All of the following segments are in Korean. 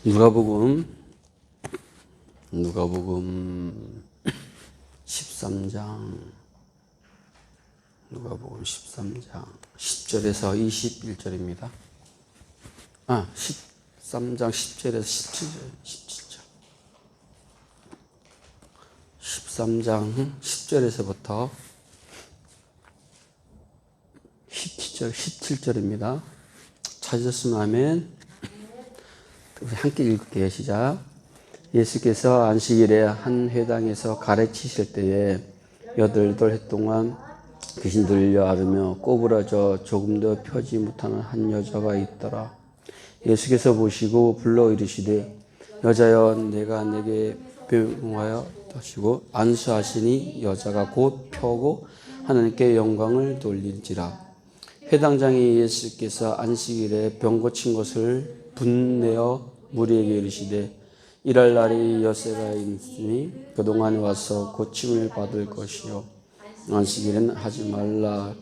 누가복음 13장 누가복음 13장 10절에서 21절입니다. 13장 10절에서 17절. 13장 10절에서부터 17절입니다. 찾으셨으면 아멘. 우리 함께 읽을게요. 시작. 예수께서 안식일에 한 회당에서 가르치실 때에 8해 동안 귀신 들려 앓으며 꼬부라져 조금도 펴지 못하는 한 여자가 있더라. 예수께서 보시고 불러 이르시되 여자여 내가 내게 병하여 하시고 안수하시니 여자가 곧 펴고 하나님께 영광을 돌린지라. 회당장이 예수께서 안식일에 병 고친 것을 분내어 무리에게 이르시되 일할 날이 엿새가 있으니 그동안 와서 고침을 받을 것이요 안식일은 하지 말라.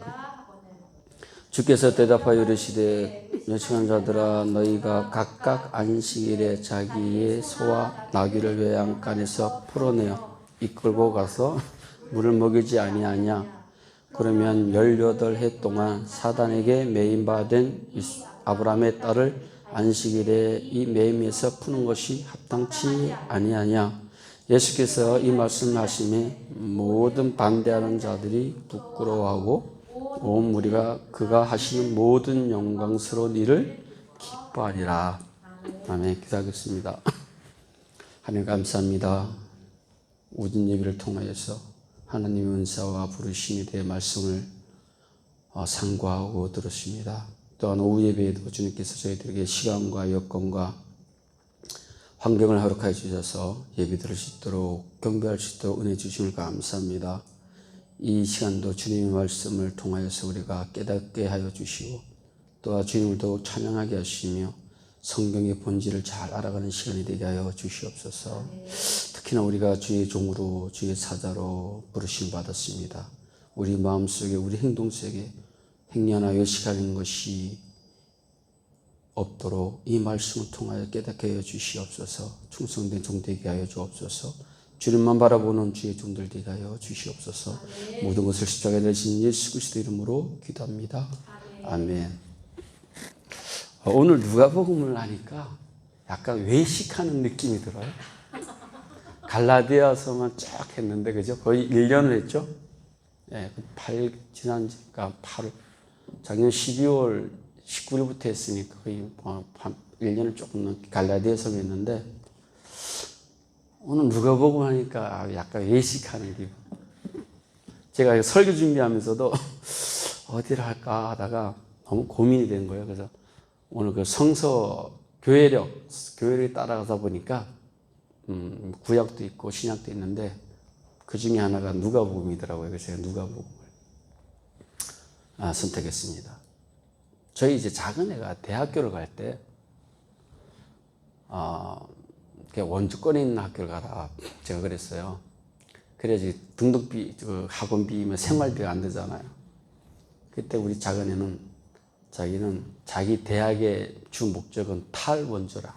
주께서 대답하여 이르시되 요청한 자들아 너희가 각각 안식일에 자기의 소와 나귀를 외양간에서 풀어내어 이끌고 가서 물을 먹이지 아니하냐. 그러면 18해 동안 사단에게 매임받은 아브라함의 딸을 안식일에 이 매임에서 푸는 것이 합당치 아니하냐. 예수께서 이 말씀하심에 모든 반대하는 자들이 부끄러워하고 온 무리가 그가 하시는 모든 영광스러운 일을 기뻐하리라. 아멘. 기도하겠습니다. 하나님 감사합니다. 모든 예배를 통하여서 하나님의 은사와 부르심에 대해 말씀을 상고하고 들었습니다. 또한 오후 예배에도 주님께서 저희들에게 시간과 여건과 환경을 허락하여 주셔서 예배 드릴 수 있도록 경배할 수 있도록 은혜 주심을 감사합니다. 이 시간도 주님의 말씀을 통하여서 우리가 깨닫게 하여 주시고 또한 주님을 더욱 찬양하게 하시며 성경의 본질을 잘 알아가는 시간이 되게 하여 주시옵소서. 특히나 우리가 주의 종으로 주의 사자로 부르심 받았습니다. 우리 마음속에 우리 행동 속에 행여나 외식하는 것이 없도록 이 말씀을 통하여 깨닫게 하여 주시옵소서. 충성된 종 되게 하여 주옵소서. 주님만 바라보는 주의 종들 되게 하여 주시옵소서. 모든 것을 십자가에 내신 예수 그리스도 이름으로 기도합니다. 아멘. 오늘 누가복음을 하니까 약간 외식하는 느낌이 들어요. 갈라디아서만 쫙 했는데 그죠? 거의 1년을 했죠? 예, 지난주가 8월, 작년 12월 19일부터 했으니까 거의 한 1년을 조금 넘게 갈라디아서 했는데 오늘 누가복음 하니까 약간 외식하는 기분. 제가 설교 준비하면서도 어디를 할까 하다가 너무 고민이 된 거예요. 그래서 오늘 그 성서 교회를 따라가다 보니까 구약도 있고 신약도 있는데 그 중에 하나가 누가복음이더라고요. 그래서 제가 누가복음을 선택했습니다. 저희 이제 작은 애가 대학교를 갈 때 원주권에 있는 학교를 가라 제가 그랬어요. 그래야지 등록비, 학원비면 생활비가 안 되잖아요. 그때 우리 작은 애는 자기는 자기 대학의 주 목적은 탈원조라.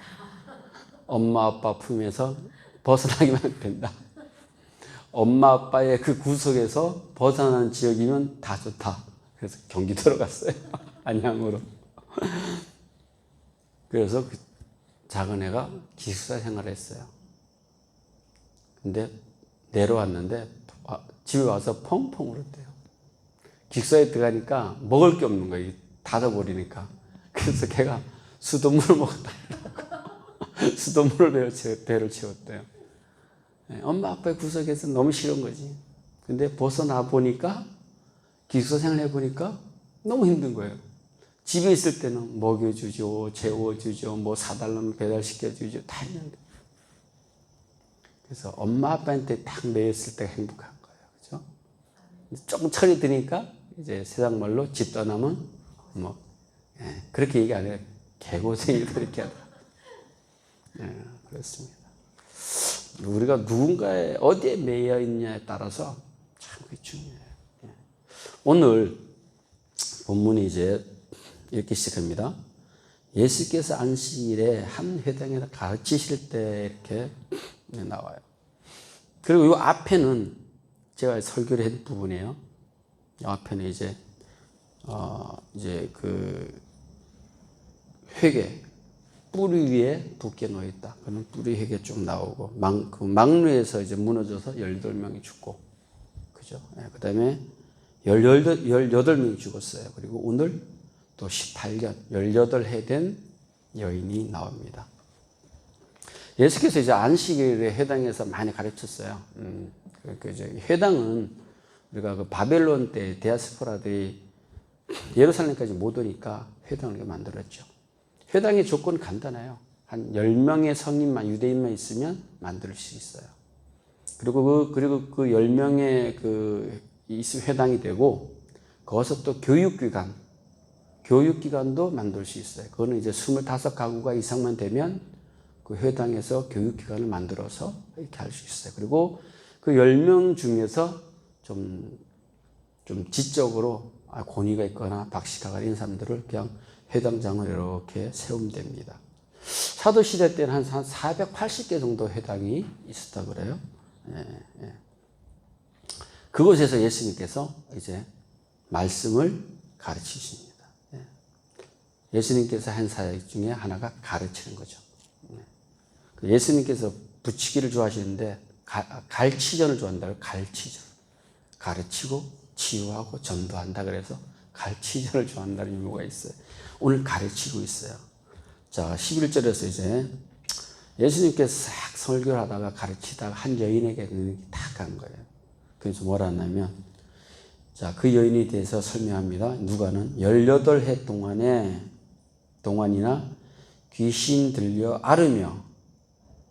엄마 아빠 품에서 벗어나기만 된다. 엄마 아빠의 그 구속에서 벗어나는 지역이면 다 좋다. 그래서 경기도로 갔어요. 안양으로. 그래서 그 작은 애가 기숙사 생활을 했어요. 근데 내려왔는데 집에 와서 펑펑 울었대요. 기숙사에 들어가니까 먹을 게 없는 거예요. 닫아버리니까. 그래서 걔가 수돗물을 먹었다고. 수돗물을 배를 채웠대요. 엄마 아빠의 구석에서 너무 싫은 거지. 근데 벗어나 보니까 기숙사 생활해 보니까 너무 힘든 거예요. 집에 있을 때는 먹여주죠, 재워주죠, 뭐 사달라면 배달시켜주죠, 다 했는데. 그래서 엄마 아빠한테 딱 매였을 때가 행복한 거예요. 그죠? 조금 철이 드니까 이제 세상 말로 집 떠나면 그렇게 얘기 안 해요. 개고생이다 이렇게 하더라고요. 그렇습니다. 우리가 누군가의 어디에 매여 있냐에 따라서 참 그게 중요해요. 오늘 본문이 이제 이렇게 시작합니다. 예수께서 안식일에 한 회당에서 가르치실 때 이렇게 나와요. 그리고 이 앞에는 제가 설교를 한 부분이에요. 이 앞에는 이제 그 회개, 뿌리 위에 붓게 놓여 있다. 그런 뿌리 회개 쭉 나오고, 그 망루에서 이제 무너져서 18명이 죽고, 그죠? 그 다음에 18명이 죽었어요. 그리고 오늘 또 18년, 18해 된 여인이 나옵니다. 예수께서 이제 안식일에 회당에서 많이 가르쳤어요. 이제 회당은 우리가 그 바벨론 때 디아스포라들이 예루살렘까지 못 오니까 회당을 만들었죠. 회당의 조건은 간단해요. 한 10명의 성인만, 유대인만 있으면 만들 수 있어요. 그리고 그 10명의 회당이 되고, 거기서 또 교육기관도 만들 수 있어요. 그거는 이제 25가구가 이상만 되면 그 회당에서 교육기관을 만들어서 이렇게 할 수 있어요. 그리고 그 10명 중에서 좀 지적으로 권위가 있거나 박식하가 이런 사람들을 그냥 회당장을 이렇게 세우면 됩니다. 사도시대 때는 한 480개 정도 회당이 있었다 그래요. 그곳에서 예수님께서 이제 말씀을 가르치십니다. 예수님께서 한 사역 중에 하나가 가르치는 거죠. 예수님께서 부치기를 좋아하시는데 갈치전을 좋아한다고. 갈치전. 가르치고 치유하고 전도한다 그래서 갈치전을 좋아한다는 의미가 있어요. 오늘 가르치고 있어요. 자, 11절에서 이제 예수님께서 싹 설교를 하다가 가르치다가 한 여인에게 눈이 딱 간 거예요. 그래서 뭐라 하냐면, 자, 그 여인에 대해서 설명합니다. 누가는 18해 동안이나 귀신 들려 앓으며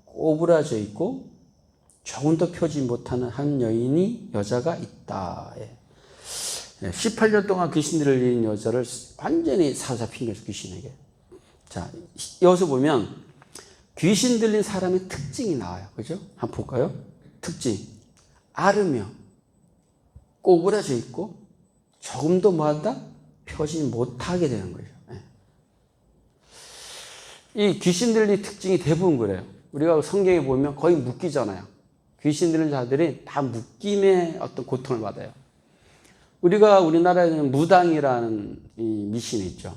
꼬부라져 있고 조금도 펴지 못하는 한 여자가 있다. 18년 동안 귀신 들린 여자를 완전히 사로잡힌 거죠, 귀신에게. 자, 여기서 보면 귀신 들린 사람의 특징이 나와요. 그죠? 한번 볼까요? 특징. 앓으며 꼬부라져 있고 조금도 뭐한다? 펴지 못하게 되는 거죠. 이 귀신 들린 특징이 대부분 그래요. 우리가 성경에 보면 거의 묶이잖아요. 귀신 들린 자들이 다 묶임의 어떤 고통을 받아요. 우리나라에는 무당이라는 이 미신이 있죠.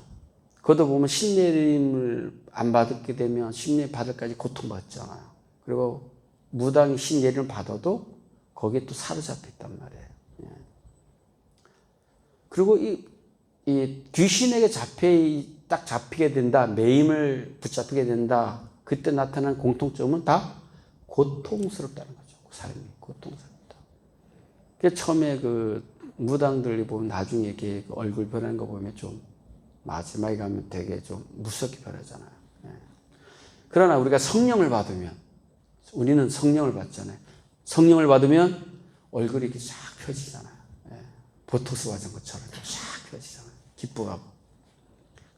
그것도 보면 신내림을 안 받게 되면 신내 받을까지 고통받잖아요. 그리고 무당이 신내림을 받아도 거기에 또 사로잡혀 있단 말이에요. 그리고 이 귀신에게 딱 잡히게 된다, 매임을 붙잡히게 된다, 그때 나타나는 공통점은 다 고통스럽다는 거죠. 그 사람이 고통스럽다. 그래서 처음에 그 무당들이 보면 나중에 이렇게 얼굴 변하는 거 보면 좀 마지막에 가면 되게 좀 무섭게 변하잖아요. 그러나 우리가 성령을 받으면, 우리는 성령을 받잖아요. 성령을 받으면 얼굴이 이렇게 쫙 펴지잖아요. 보톡스 맞은 것처럼 쫙 펴지잖아요. 기뻐하고.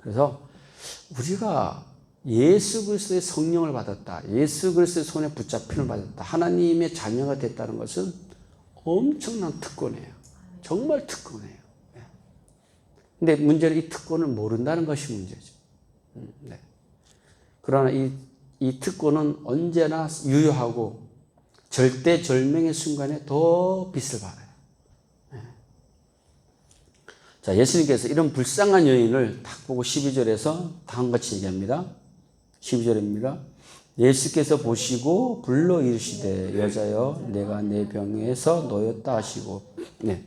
그래서 우리가 예수 그리스도의 성령을 받았다, 예수 그리스도의 손에 붙잡힘을 받았다, 하나님의 자녀가 됐다는 것은 엄청난 특권이에요. 정말 특권이에요. 근데 문제는 이 특권을 모른다는 것이 문제죠. 네. 그러나 이 특권은 언제나 유효하고 절대절명의 순간에 더 빛을 발해요. 자, 예수님께서 이런 불쌍한 여인을 딱 보고 12절에서 다음과 같이 얘기합니다. 12절입니다. 예수께서 보시고 불러 이르시되 여자여 내가 내 병에서 놓였다 하시고, 네.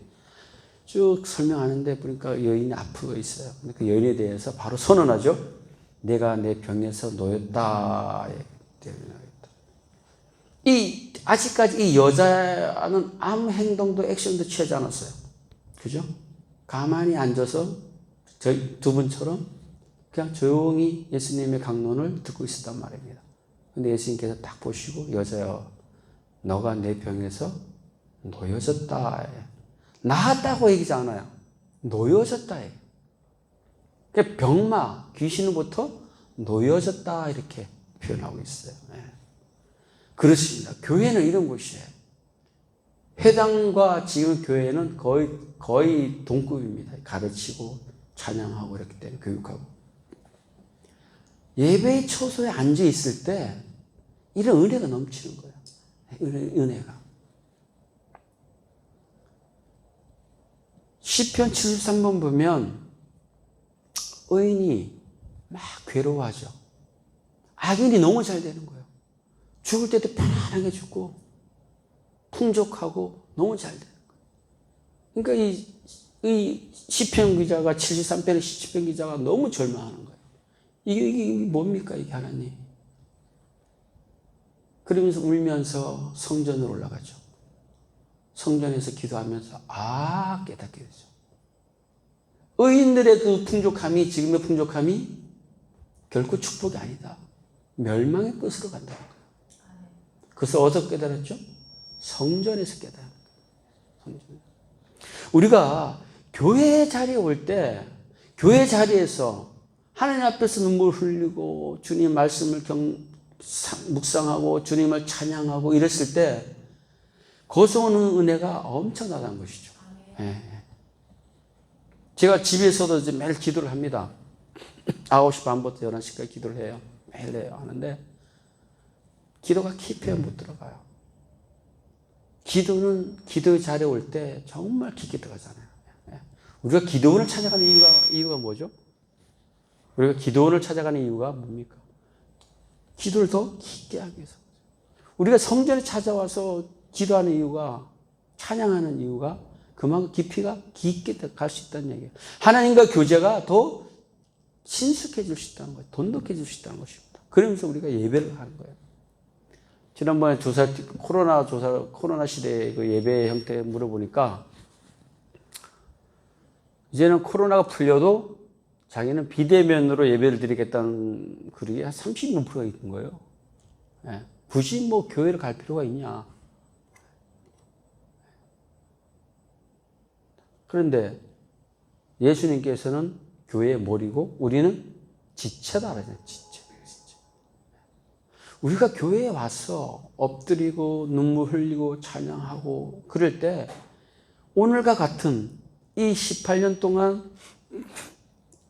쭉 설명하는데 보니까 여인이 앞으로 있어요. 그 여인에 대해서 바로 선언하죠. 내가 내 병에서 놓였다. 아직까지 이 여자는 아무 행동도 액션도 취하지 않았어요. 그죠? 가만히 앉아서 저희 두 분처럼 그냥 조용히 예수님의 강론을 듣고 있었단 말입니다. 근데 예수님께서 딱 보시고 여자여 너가 내 병에서 놓여졌다. 나았다고 얘기하지 않아요. 놓여졌다. 병마, 귀신으로부터 놓여졌다 이렇게 표현하고 있어요. 그렇습니다. 교회는 이런 곳이에요. 회당과 지금 교회는 거의 동급입니다. 가르치고 찬양하고 이렇기 때문에 교육하고. 예배의 초소에 앉아 있을 때 이런 은혜가 넘치는 거예요. 은혜가. 시편 73번 보면 의인이 막 괴로워하죠. 악인이 너무 잘 되는 거예요. 죽을 때도 편안하게 죽고 풍족하고 너무 잘 되는 거예요. 그러니까 이 시편 기자가 73편의 시편 기자가 너무 절망하는 거예요. 이게 뭡니까 이게 하나님. 그러면서 울면서 성전으로 올라가죠. 성전에서 기도하면서 깨닫게 되죠. 의인들의 그 풍족함이, 지금의 풍족함이 결코 축복이 아니다. 멸망의 끝으로 간다는 거예요. 그래서 어디서 깨달았죠? 성전에서 깨달은 거예요. 우리가 교회 자리에 올 때, 교회 자리에서 하나님 앞에서 눈물 흘리고 주님 말씀을 묵상하고 주님을 찬양하고 이랬을 때 거기서 오는 은혜가 엄청나다는 것이죠. 네. 제가 집에서도 이제 매일 기도를 합니다. 9시 반부터 11시까지 기도를 해요. 매일 해요. 하는데 기도가 깊이에 못 들어가요. 기도는 기도 자리에 올 때 정말 깊게 들어가잖아요. 우리가 기도원을 찾아가는 이유가 뭐죠? 우리가 기도원을 찾아가는 이유가 뭡니까? 기도를 더 깊게 하기 위해서. 우리가 성전에 찾아와서 기도하는 이유가, 찬양하는 이유가 그만큼 깊이가 깊게 갈 수 있다는 얘기예요. 하나님과 교제가 더 친숙해질 수 있다는 거예요. 돈독해질 수 있다는 것입니다. 그러면서 우리가 예배를 하는 거예요. 지난번에 코로나 시대의 그 예배 형태 물어보니까 이제는 코로나가 풀려도 자기는 비대면으로 예배를 드리겠다는 그룹이 한 36%가 있는 거예요. 예. 굳이 뭐 교회를 갈 필요가 있냐. 그런데 예수님께서는 교회의 머리고 우리는 지체다 그러잖아요. 지체. 우리가 교회에 와서 엎드리고 눈물 흘리고 찬양하고 그럴 때 오늘과 같은 이 18년 동안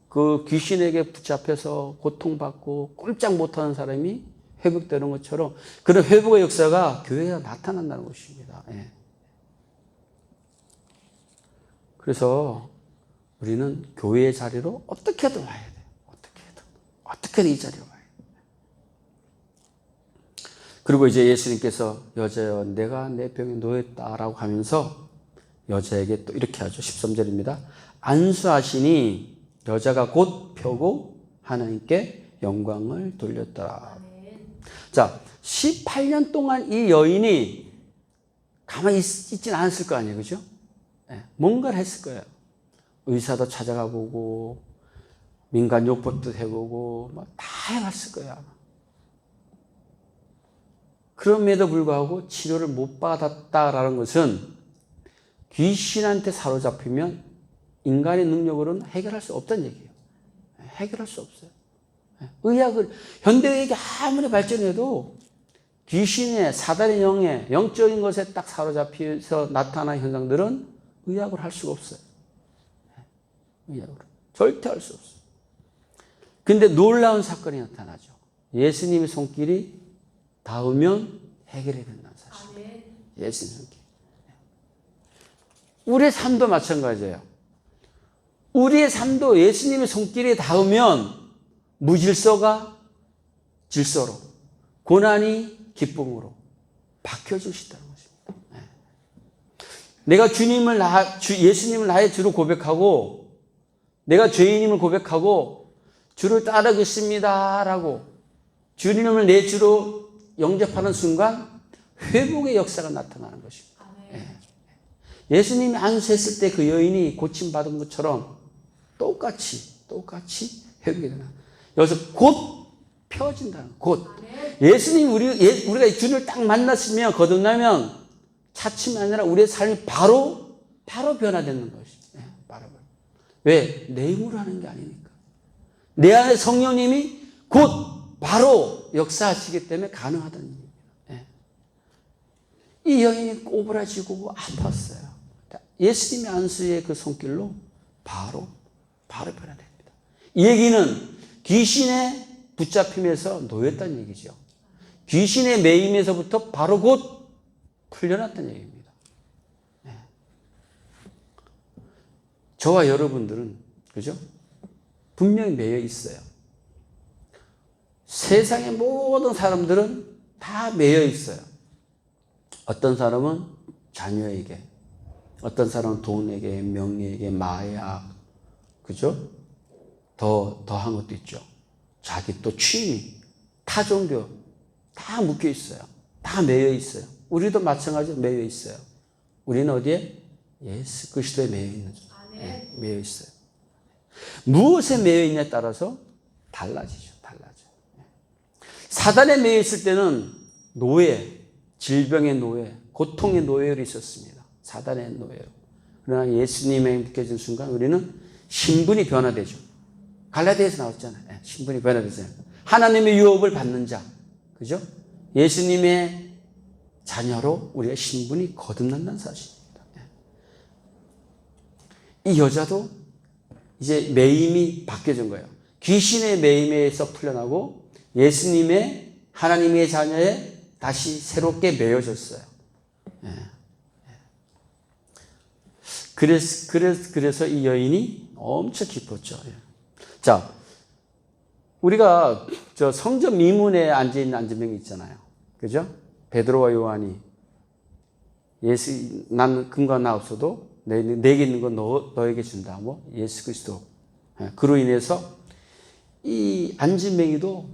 그 귀신에게 붙잡혀서 고통받고 꼼짝 못하는 사람이 회복되는 것처럼 그런 회복의 역사가 교회에 나타난다는 것입니다. 예. 그래서 우리는 교회의 자리로 어떻게든 와야 돼요. 어떻게든 이 자리로 와야 돼요. 그리고 이제 예수님께서 여자여 내가 내 병에 놓였다라고 하면서 여자에게 또 이렇게 하죠. 13절입니다. 안수하시니 여자가 곧 펴고 하나님께 영광을 돌렸더라. 자, 18년 동안 이 여인이 가만히 있진 않았을 거 아니에요. 그죠? 네, 뭔가를 했을 거예요. 의사도 찾아가 보고 민간 요법도 해보고 막 다 해봤을 거야. 그럼에도 불구하고 치료를 못 받았다라는 것은 귀신한테 사로잡히면 인간의 능력으로는 해결할 수 없다는 얘기예요. 해결할 수 없어요. 현대의학이 아무리 발전해도 귀신의 사단의 영의 영적인 것에 딱 사로잡혀서 나타나는 현상들은 의학으로 할 수가 없어요. 의학으로. 절대 할 수 없어요. 근데 놀라운 사건이 나타나죠. 예수님의 손길이 닿으면 해결이 된다는 사실. 예수님 손길. 우리의 삶도 마찬가지예요. 우리의 삶도 예수님의 손길이 닿으면 무질서가 질서로, 고난이 기쁨으로 바뀌어질 수 있다는 것입니다. 내가 예수님을 나의 주로 고백하고, 내가 죄인임을 고백하고, 주를 따르겠습니다라고 주님을 내 주로 영접하는 순간 회복의 역사가 나타나는 것입니다. 예수님이 안수했을 때 그 여인이 고침받은 것처럼 똑같이 회복이 되나. 여기서 곧 펴진다는 곧. 예수님 우리가 주를 딱 만났으면 거듭나면 차츰이 아니라 우리의 삶이 바로 변화되는 것이죠. 바로. 왜? 내 힘으로 하는 게 아니니까. 내 안에 성령님이 곧 바로 역사하시기 때문에 가능하다는 얘기입니다. 이 여인이 꼬부라지고 아팠어요. 예수님의 안수의 그 손길로 바로 변화됩니다. 이 얘기는 귀신의 붙잡힘에서 놓였다는 얘기죠. 귀신의 매임에서부터 바로 곧 풀려났다는 얘기입니다. 네. 저와 여러분들은 그죠? 분명히 매여 있어요. 세상의 모든 사람들은 다 매여 있어요. 어떤 사람은 자녀에게, 어떤 사람은 돈에게, 명예에게, 마약, 그죠? 더한 것도 있죠. 자기 또 취미, 타 종교, 다 묶여 있어요. 다 매여 있어요. 우리도 마찬가지로 매여 있어요. 우리는 어디에? 예수 그리스도에 매여 있는 줄. 네, 매여 있어요. 무엇에 매여 있냐에 따라서 달라지죠. 달라져요. 사단에 매여 있을 때는 노예, 질병의 노예, 고통의 노예로 있었습니다. 사단의 노예로. 그러나 예수님에 묶여진 순간 우리는 신분이 변화되죠. 갈라디아에서 나왔잖아요. 네, 신분이 변화되잖아요. 하나님의 유업을 받는 자. 그죠? 예수님의 자녀로 우리의 신분이 거듭난다는 사실입니다. 이 여자도 이제 매임이 바뀌어진 거예요. 귀신의 매임에서 풀려나고 예수님의 하나님의 자녀에 다시 새롭게 매여졌어요. 그래서 이 여인이 엄청 기뻤죠. 자, 우리가 저 성전 미문에 앉아있는 안전병이 있잖아요. 그죠? 베드로와 요한이 난 금과 나 없어도 내게 있는 건 너에게 준다. 뭐 예수 그리스도. 그로 인해서 이 안전병이도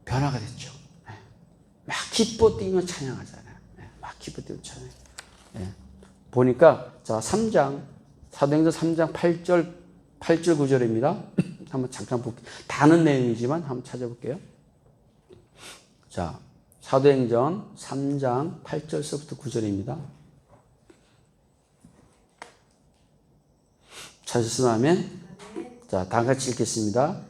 변화가 됐죠. 막 기뻐 뛰며 찬양하잖아요. 막 기뻐 뛰며 찬양. 보니까 자 3장 사도행전 3장 8절 9절입니다. 한번 잠깐 볼게요. 다른 내용이지만 한번 찾아볼게요. 자, 사도행전 3장 8절서부터 9절입니다. 찾으시면 자, 다 같이 읽겠습니다.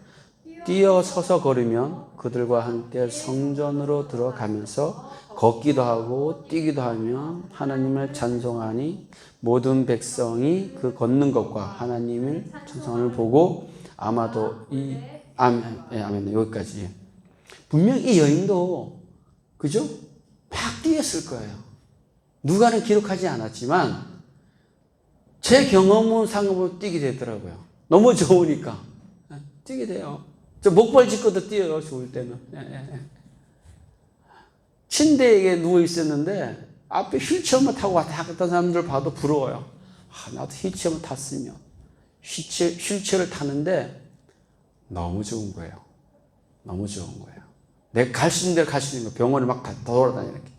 뛰어서서 걸으면 그들과 함께 성전으로 들어가면서 걷기도 하고 뛰기도 하며 하나님을 찬송하니 모든 백성이 그 걷는 것과 하나님을 찬송을 보고 아마도 아멘, 여기까지. 분명 이 여인도, 그죠? 막 뛰었을 거예요. 누가는 기록하지 않았지만, 제 경험은 상으로 뛰게 되더라고요. 너무 좋으니까. 뛰게 돼요. 저 목발 짚고도 뛰어요, 좋을 때는. 침대에 누워 있었는데, 앞에 휠체어만 타고 왔다 갔다 하는 사람들 봐도 부러워요. 나도 휠체어만 탔으면. 휠체어를 타는데 너무 좋은 거예요. 너무 좋은 거예요. 내가 갈 수 있는 데를 갈 수 있는 거. 병원을 막 돌아다니는 게.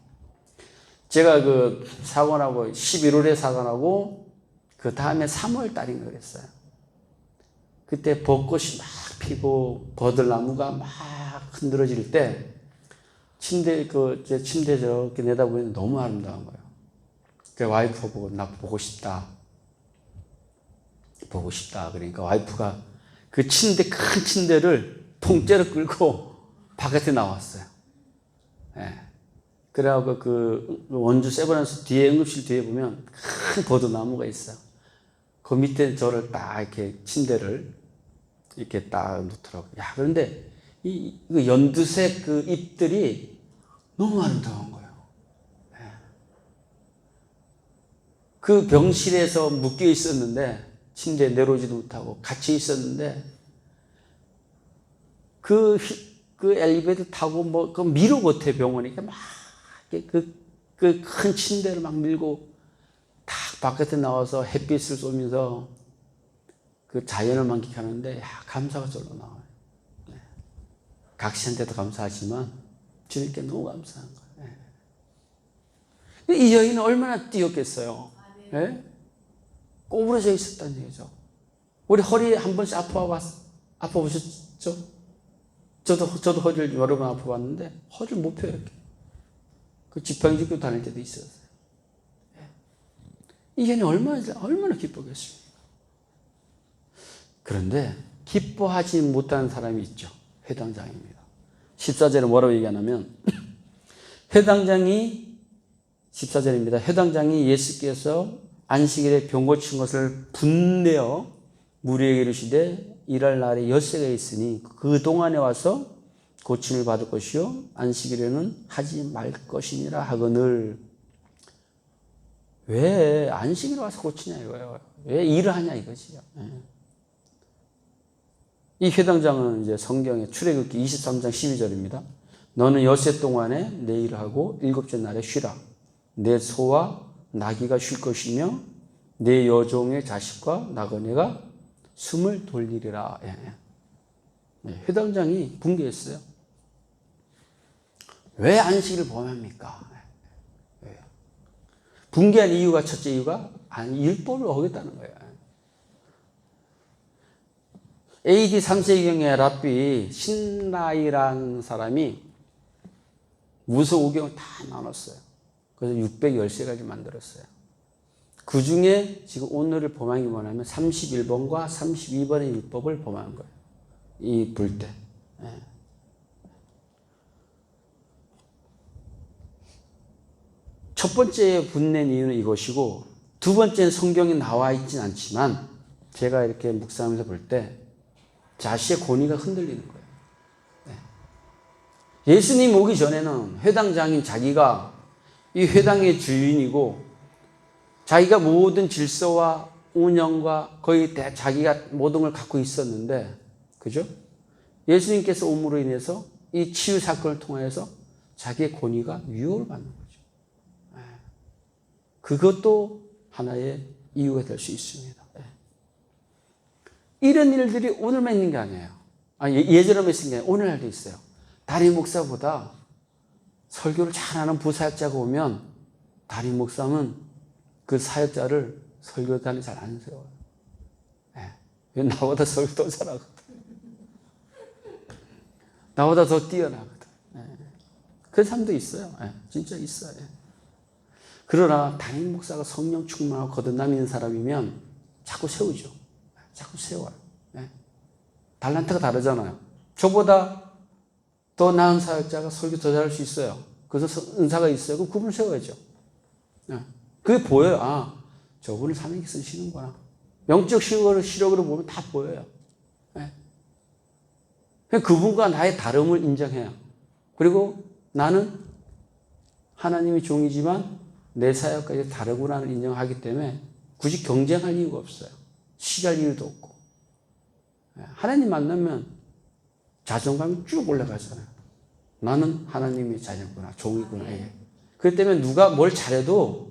제가 그 사고 나고 11월에 사고 나고 그 다음에 3월 달인가 그랬어요. 그때 벚꽃이 막 피고 버들나무가 막 흔들어질 때 제 침대 저렇게 내다보면 너무 아름다운 거예요. 그 와이프가 보고 나 보고 싶다. 그러니까 와이프가 그 침대, 큰 침대를 통째로 끌고 바깥에 나왔어요. 그래갖고 그 원주 세브란스 뒤에 응급실 뒤에 보면 큰 버드나무가 있어요. 그 밑에 저를 딱 이렇게 침대를 이렇게 딱 놓더라고요. 야, 그런데 이 연두색 그 잎들이 너무 아름다운 거예요. 그 병실에서 묶여 있었는데 침대에 내려오지도 못하고 같이 있었는데 그 엘리베이터 타고 그 밀어 못해 병원에 막 그 큰 침대를 막 밀고 딱 바깥에 나와서 햇빛을 쏘면서 그 자연을 만끽하는데 감사가 절로 나와요. 각시한테도 감사하지만 주님께 너무 감사한 거예요. 이 여인은 얼마나 뛰었겠어요. 꼬부러져 있었다는 얘기죠. 우리 허리 한 번씩 아파보셨죠? 저도 허리를 여러 번 아파봤는데 허리를 못 펴요. 이렇게. 그 지팡이 다닐 때도 있었어요. 이 여인이 얼마나 기쁘겠습니까? 그런데 기뻐하지 못하는 사람이 있죠. 회당장입니다. 14절에 뭐라고 얘기하냐면 회당장이 14절입니다. 회당장이 예수께서 안식일에 병 고친 것을 분내어 무리에게 이르시되 일할 날에 엿새가 있으니 그 동안에 와서 고침을 받을 것이요 안식일에는 하지 말 것이니라 하거늘. 왜 안식일에 와서 고치냐 이거예요. 왜 일을 하냐 이거지요. 이 회당장은 이제 성경의 출애굽기 23장 12절입니다. 너는 엿새 동안에 내 일을 하고 일곱째 날에 쉬라. 내 소와 나귀가 쉴 것이며 내 여종의 자식과 나그네가 숨을 돌리리라. 회당장이 분개했어요. 왜 안식일을 범합니까? 분개한 이유가, 첫째 이유가 율법을 어겼다는 거예요. AD 3세기경에 랍비 신라이라는 사람이 무속의경을 다 나눴어요. 그래서 613가지 만들었어요. 그 중에 지금 오늘을 범한 게 뭐냐면 31번과 32번의 율법을 범한 거예요. 이 불 때. 첫 번째 분낸 이유는 이것이고, 두 번째는 성경에 나와 있진 않지만 제가 이렇게 묵상하면서 볼 때 자신의 권위가 흔들리는 거예요. 예수님 오기 전에는 회당장인 자기가 이 회당의 주인이고 자기가 모든 질서와 운영과 거의 자기가 모든 걸 갖고 있었는데, 그죠? 예수님께서 옴으로 인해서 이 치유 사건을 통해서 자기의 권위가 위협을 받는 거죠. 그것도 하나의 이유가 될 수 있습니다. 이런 일들이 오늘만 있는 게 아니에요. 예전에만 있는 게 아니라 오늘날도 있어요. 담임 목사보다 설교를 잘하는 부사역자가 오면 담임 목사는 그 사역자를 설교단에 잘 안 세워요. 왜? 나보다 설교 더 잘하거든. 나보다 더 뛰어나거든. 그런 사람도 있어요. 진짜 있어요. 그러나 담임 목사가 성령 충만하고 거듭남 있는 사람이면 자꾸 세우죠. 자꾸 세워요. 달란트가 다르잖아요. 저보다 더 나은 사역자가 설교 더 잘할 수 있어요. 그래서 은사가 있어요. 그럼 그분을 세워야죠. 그게 보여요. 저분을 사명에 쓰시는구나. 영적 시력으로 보면 다 보여요. 그분과 나의 다름을 인정해요. 그리고 나는 하나님의 종이지만 내 사역까지 다르구나를 인정하기 때문에 굳이 경쟁할 이유가 없어요. 시기할 이유도 없고. 하나님 만나면 자존감이 쭉 올라가잖아요. 나는 하나님의 자녀구나, 종이구나. 그렇기 때문에 누가 뭘 잘해도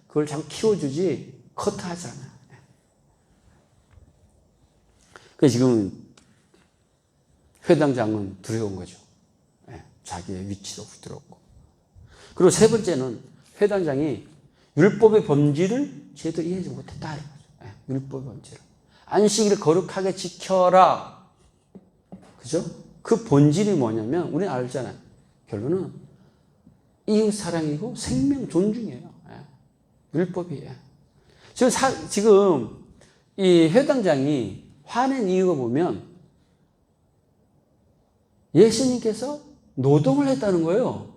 그걸 자꾸 키워주지 커트하지 않아요. 그래서 지금 회당장은 두려운 거죠. 자기의 위치도 부드럽고. 그리고 세 번째는 회당장이 율법의 본질을 제대로 이해하지 못했다. 율법의 본질을. 안식일을 거룩하게 지켜라. 그죠? 그 본질이 뭐냐면, 우리는 알잖아요. 결론은 이웃 사랑이고 생명 존중이에요. 율법이에요. 지금 이 회당장이 화낸 이유가 보면 예수님께서 노동을 했다는 거예요.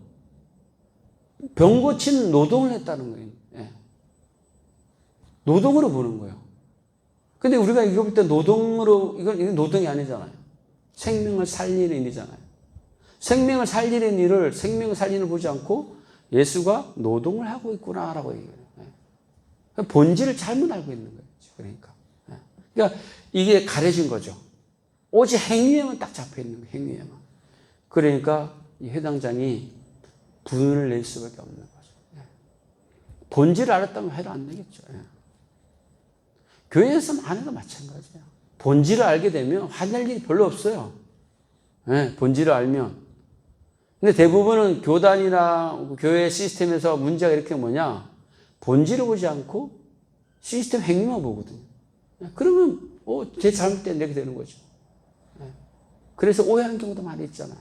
병 고치는 노동을 했다는 거예요. 노동으로 보는 거예요. 근데 우리가 이거 볼 때 노동으로, 이건 노동이 아니잖아요. 생명을 살리는 일이잖아요. 생명을 살리는 일을, 생명을 살리는 일 보지 않고 예수가 노동을 하고 있구나라고 얘기해요. 본질을 잘못 알고 있는 거예요. 그러니까 이게 가려진 거죠. 오직 행위에만 딱 잡혀 있는 거예요. 행위에만. 그러니까 이 회당장이 분을 낼 수밖에 없는 거죠. 본질을 알았다면 해도 안 되겠죠. 교회에서는 안 해도 마찬가지예요. 본질을 알게 되면 화낼 일이 별로 없어요. 본질을 알면. 근데 대부분은 교단이나 교회 시스템에서 문제가 이렇게 뭐냐, 본질을 보지 않고 시스템 행위만 보거든요. 그러면 제 잘못된 이렇게 되는 거죠. 그래서 오해하는 경우도 많이 있잖아요.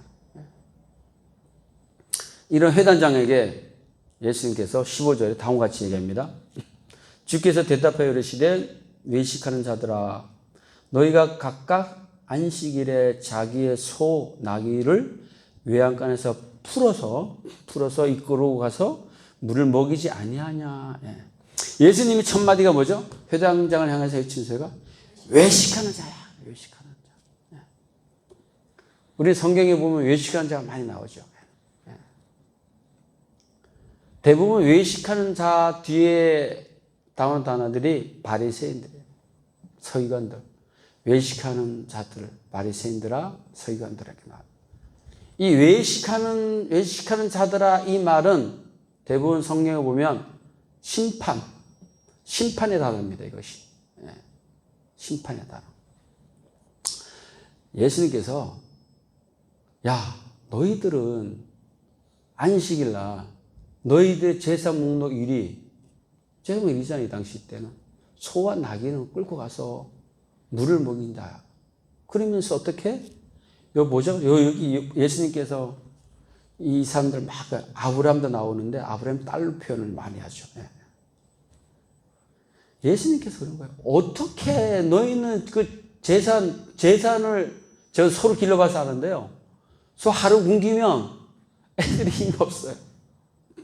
이런 회당장에게 예수님께서 15절에 다음과 같이 얘기합니다. 주께서 대답하여 이르시되 외식하는 자들아, 너희가 각각 안식일에 자기의 소, 나귀를 외양간에서 풀어서 이끌고 가서 물을 먹이지 아니하냐. 예수님이 첫 마디가 뭐죠? 회당장을 향해서 외친 소리가 외식하는 자야. 외식하는 자. 우리 성경에 보면 외식하는 자가 많이 나오죠. 대부분 외식하는 자 뒤에 나오는 단어들이 바리새인들이에요. 서기관들. 외식하는 자들, 바리새인들아, 서기관들에게 나와요. 이 외식하는 자들아 이 말은 대부분 성경에 보면 심판의 단어입니다. 이것이. 심판의 단어. 예수님께서 야, 너희들은 안식일 날 너희들 제사 목록일이 제사목일이잖아요. 이 당시 때는 소와 나귀는 끌고 가서 물을 먹인다. 그러면서 어떻게? 여기 예수님께서 이 사람들 막 아브라함도 나오는데 아브라함 딸로 표현을 많이 하죠. 예수님께서 그런 거예요. 어떻게 너희는 그 제산을 저 소를 길러봐서 하는데요. 소 하루 굶기면 애들이 힘이 없어요.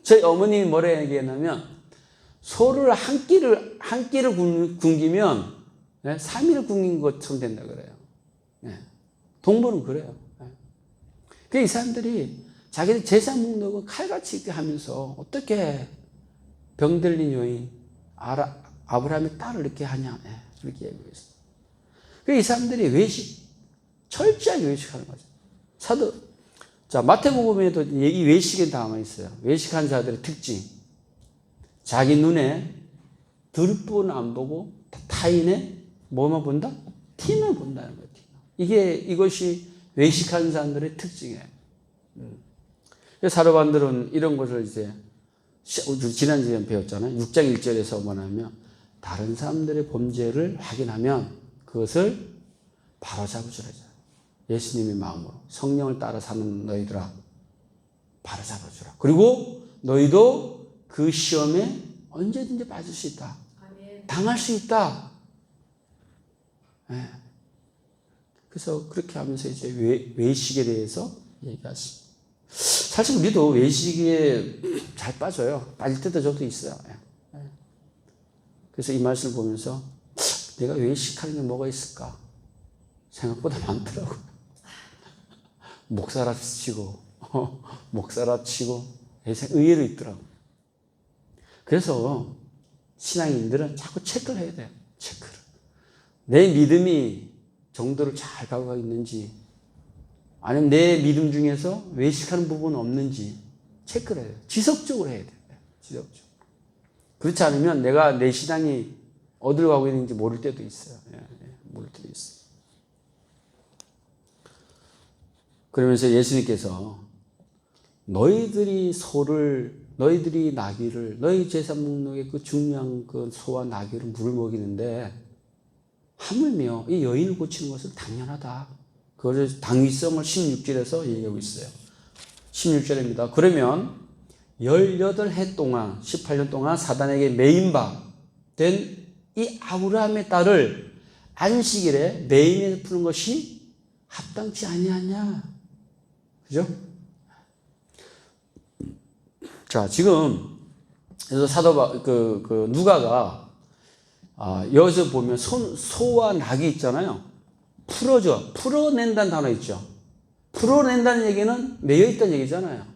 저희 어머님이 뭐라 얘기했냐면 소를 한 끼를 굶기면 3일을 굶긴 것처럼 된다 그래요. 동물은 그래요. 그러니까 이 사람들이 자기들 제사 목록은 칼같이 이렇게 하면서 어떻게 병들린 여인 아브라함의 딸을 이렇게 하냐. 그렇게 얘기하고 있어요. 그러니까 이 사람들이 철저하게 외식하는 거죠. 자, 마태복음에도 이 외식에 담아 있어요. 외식한 자들의 특징. 자기 눈에 들뿐 안 보고 타인의 뭐만 본다? 티만 본다는 거예요. 이것이 외식하는 사람들의 특징이에요. 사도반들은 이런 것을 이제 지난주에 배웠잖아요. 6장 1절에서 뭐냐면 다른 사람들의 범죄를 확인하면 그것을 바로잡아주라. 예수님의 마음으로 성령을 따라 사는 너희들아 바로잡아주라. 그리고 너희도 그 시험에 언제든지 빠질 수 있다. 당할 수 있다. 그래서 그렇게 하면서 이제 외식에 대해서 얘기하십니다. 사실 우리도 외식에 잘 빠져요. 빠질 때도 저도 있어요. 그래서 이 말씀을 보면서 내가 외식하는 게 뭐가 있을까? 생각보다 많더라고요. 목사라 치고 의외로 있더라고요. 그래서 신앙인들은 자꾸 체크를 해야 돼요. 체크를. 내 믿음이 정도를 잘 가고 있는지 아니면 내 믿음 중에서 외식하는 부분은 없는지 체크를 해야 돼요. 지속적으로 해야 돼요. 지속적으로. 그렇지 않으면 내가 내 신앙이 어디로 가고 있는지 모를 때도 있어요. 모를 때도 있어요. 그러면서 예수님께서 너희들이 나귀를 너희 제사 목록에 그 중요한 그 소와 나귀를 물을 먹이는데 하물며 이 여인을 고치는 것은 당연하다. 그걸 당위성을 16절에서 얘기하고 있어요. 16절입니다. 그러면 18해 동안 18년 동안 사단에게 매인 바 된 이 아브라함의 딸을 안식일에 매임해서 푸는 것이 합당치 아니하냐. 그죠? 자, 지금 그래서 누가가 여기서 보면 소와 낙이 있잖아요. 풀어낸다는 단어 있죠. 풀어낸다는 얘기는 매여있다는 얘기잖아요.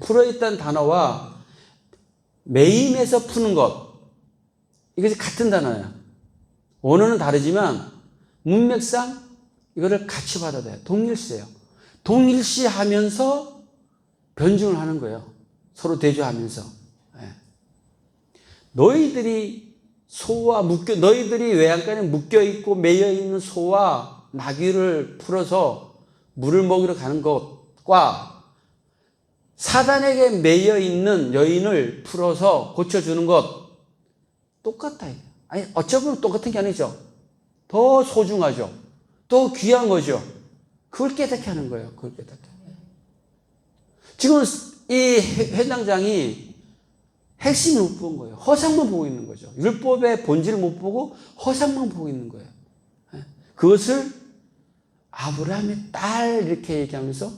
풀어있다는 단어와 매임해서 푸는 것 이것이 같은 단어예요. 원어는 다르지만 문맥상 이거를 같이 받아야 돼요. 동일시예요. 동일시하면서 변증을 하는 거예요. 서로 대조하면서. 너희들이 외양간에 묶여있고 매여있는 소와 나귀를 풀어서 물을 먹이러 가는 것과 사단에게 매여있는 여인을 풀어서 고쳐주는 것 똑같다. 아니, 어쩌면 똑같은 게 아니죠. 더 소중하죠. 더 귀한 거죠. 그걸 깨닫게 하는 거예요. 그걸 깨닫게. 지금 이 회장장이 핵심을 못 본 거예요. 허상만 보고 있는 거죠. 율법의 본질을 못 보고 허상만 보고 있는 거예요. 그것을 아브라함의 딸 이렇게 얘기하면서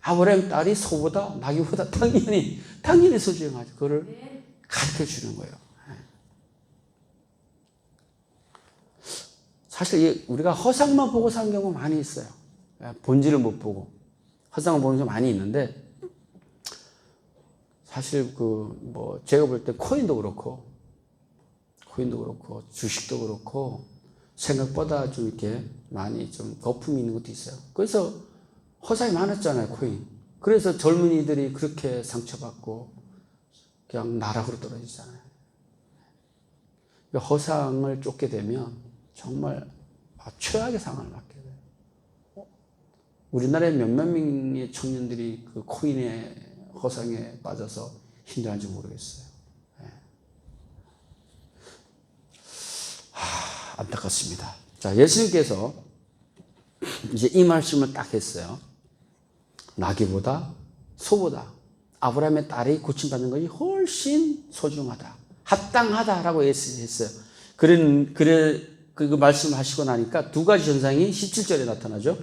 아브라함의 딸이 소보다 나귀보다 당연히 소중하죠. 그거를 가르쳐 주는 거예요. 사실 우리가 허상만 보고 사는 경우가 많이 있어요. 본질을 못 보고 허상을 보는 게 많이 있는데, 사실 제가 볼 때 코인도 그렇고 주식도 그렇고 생각보다 좀 이렇게 많이 좀 거품이 있는 것도 있어요. 그래서 허상이 많았잖아요, 코인. 그래서 젊은이들이 그렇게 상처받고 그냥 나락으로 떨어지잖아요. 허상을 쫓게 되면 정말 최악의 상황을 맞게 돼요. 우리나라에 몇몇 명의 청년들이 그 코인의 허상에 빠져서 힘들어하는지 모르겠어요. 안타깝습니다. 자, 예수님께서 이제 이 말씀을 딱 했어요. 나귀보다 소보다 아브라함의 딸이 고침받는 것이 훨씬 소중하다, 합당하다라고 했어요. 그 말씀을 하시고 나니까 두 가지 현상이 17절에 나타나죠.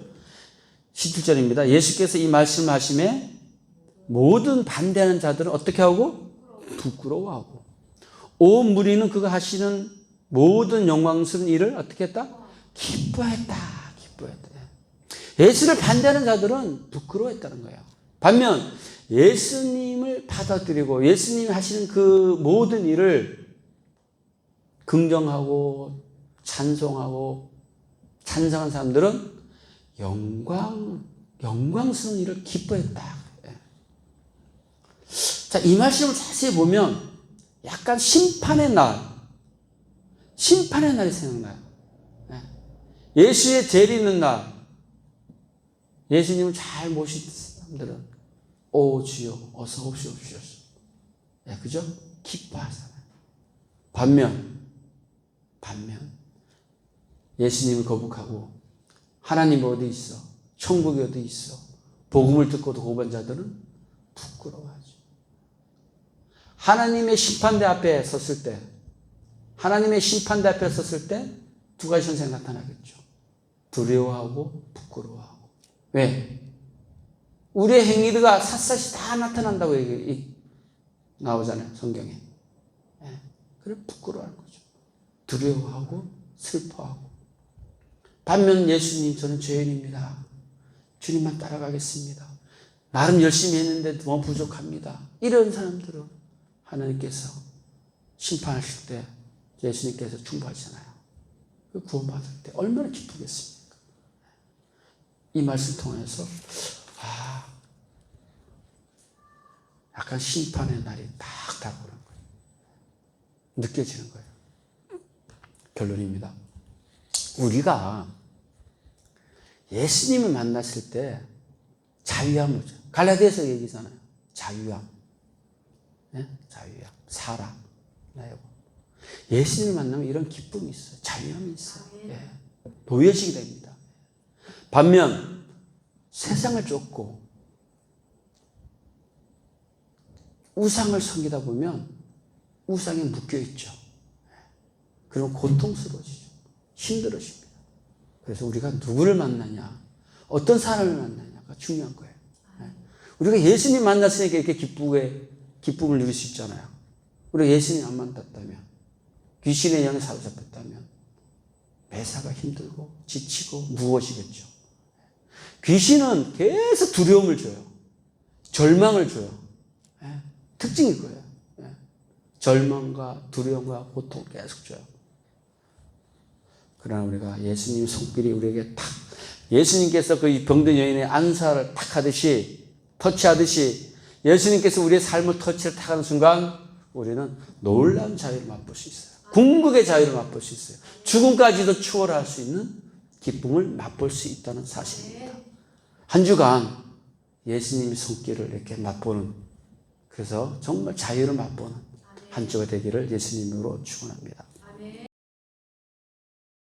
17절입니다. 예수께서 이 말씀을 하심에 모든 반대하는 자들은 어떻게 하고? 부끄러워하고, 온 무리는 그가 하시는 모든 영광스러운 일을 어떻게 했다? 기뻐했다. 예수를 반대하는 자들은 부끄러워했다는 거예요. 반면 예수님을 받아들이고 예수님이 하시는 그 모든 일을 긍정하고 찬송하고 찬성한 사람들은 영광스러운 일을 기뻐했다. 자, 이 말씀을 자세히 보면 약간 심판의 날이 생각나요. 예수의 재림있는 날, 예수님을 잘 모신 사람들은 오 주여 어서 오시옵소서. 그죠? 기뻐하잖아요. 반면 예수님을 거북하고 하나님 어디 있어? 천국이 어디 있어? 복음을 듣고도 거부한 자들은 부끄러워하죠. 하나님의 심판대 앞에 섰을 때 두 가지 현상이 나타나겠죠. 두려워하고 부끄러워하고. 왜? 우리의 행위가 샅샅이 다 나타난다고 나오잖아요, 성경에. 그래, 부끄러워하는 거죠. 두려워하고 슬퍼하고. 반면 예수님, 저는 죄인입니다. 주님만 따라가겠습니다. 나름 열심히 했는데 너무 부족합니다. 이런 사람들은 하나님께서 심판하실 때 예수님께서 충고하시잖아요. 그 구원받을 때 얼마나 기쁘겠습니까? 이 말씀 통해서 약간 심판의 날이 딱 다가오는 거예요. 느껴지는 거예요. 결론입니다. 우리가 예수님을 만났을 때 자유함을 줘. 갈라디아서 얘기잖아요. 자유함. 자유함. 사랑. 예수님을 만나면 이런 기쁨이 있어요. 자유함이 있어요. 노예식이 됩니다. 반면 세상을 쫓고 우상을 섬기다 보면 우상에 묶여있죠. 그럼 고통스러워지죠. 힘들어집니다. 그래서 우리가 누구를 만나냐, 어떤 사람을 만나냐가 중요한 거예요. 우리가 예수님 만났으니까 이렇게 기쁨을 누릴 수 있잖아요. 우리가 예수님 안 만났다면, 귀신의 영에 사로잡혔다면 매사가 힘들고 지치고 무거워지겠죠. 귀신은 계속 두려움을 줘요. 절망을 줘요. 특징일 거예요. 절망과 두려움과 고통을 계속 줘요. 그러나 우리가 예수님 손길이 우리에게 탁, 예수님께서 그 병든 여인의 안사를 탁 하듯이, 터치하듯이 예수님께서 우리의 삶을 터치를 탁 하는 순간 우리는 놀라운 자유를 맛볼 수 있어요. 궁극의 자유를 맛볼 수 있어요. 죽음까지도 추월할 수 있는 기쁨을 맛볼 수 있다는 사실입니다. 한 주간 예수님의 손길을 이렇게 맛보는, 그래서 정말 자유를 맛보는 한 주가 되기를 예수님으로 축원합니다.